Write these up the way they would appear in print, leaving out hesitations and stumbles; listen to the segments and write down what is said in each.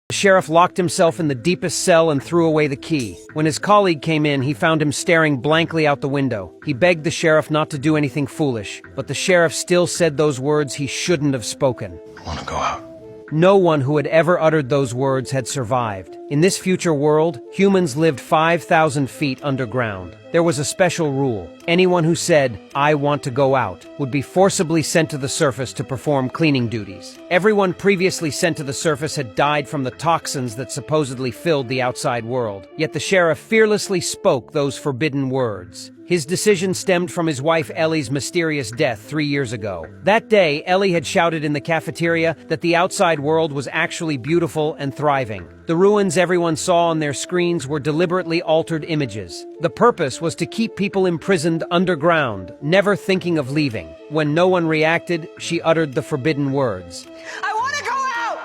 The sheriff locked himself in the deepest cell and threw away the key. When his colleague came in, he found him staring blankly out the window. He begged the sheriff not to do anything foolish, but the sheriff still said those words he shouldn't have spoken. I want to go out. No one who had ever uttered those words had survived. In this future world, humans lived 5,000 feet underground. There was a special rule. Anyone who said, "I want to go out," would be forcibly sent to the surface to perform cleaning duties. Everyone previously sent to the surface had died from the toxins that supposedly filled the outside world. Yet the sheriff fearlessly spoke those forbidden words. His decision stemmed from his wife Ellie's mysterious death 3 years ago. That day, Ellie had shouted in the cafeteria that the outside world was actually beautiful and thriving. The ruins everyone saw on their screens were deliberately altered images. The purpose was to keep people imprisoned underground, never thinking of leaving. When no one reacted, she uttered the forbidden words. I want to go out!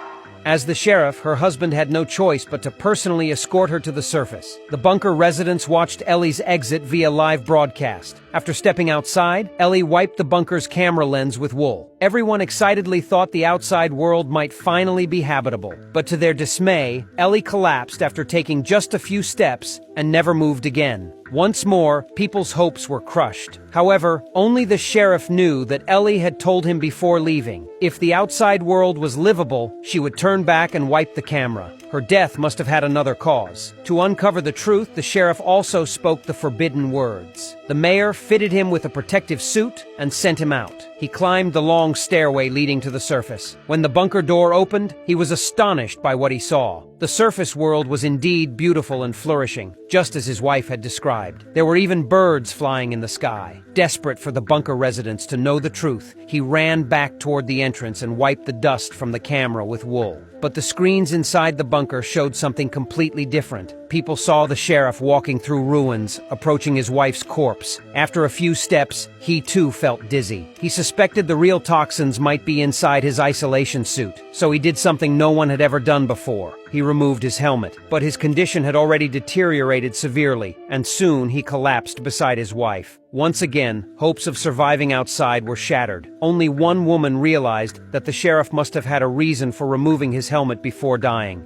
As the sheriff, her husband had no choice but to personally escort her to the surface. The bunker residents watched Ellie's exit via live broadcast. After stepping outside, Ellie wiped the bunker's camera lens with wool. Everyone excitedly thought the outside world might finally be habitable. But to their dismay, Ellie collapsed after taking just a few steps and never moved again. Once more, people's hopes were crushed. However, only the sheriff knew that Ellie had told him before leaving. If the outside world was livable, she would turn back and wipe the camera. Her death must have had another cause. To uncover the truth, the sheriff also spoke the forbidden words. The mayor fitted him with a protective suit and sent him out. He climbed the long stairway leading to the surface. When the bunker door opened, he was astonished by what he saw. The surface world was indeed beautiful and flourishing, just as his wife had described. There were even birds flying in the sky. Desperate for the bunker residents to know the truth, he ran back toward the entrance and wiped the dust from the camera with wool. But the screens inside the bunker showed something completely different. People saw the sheriff walking through ruins, approaching his wife's corpse. After a few steps, he too felt dizzy. He suspected the real toxins might be inside his isolation suit, so he did something no one had ever done before. He removed his helmet, but his condition had already deteriorated severely, and soon he collapsed beside his wife. Once again, hopes of surviving outside were shattered. Only one woman realized that the sheriff must have had a reason for removing his helmet before dying.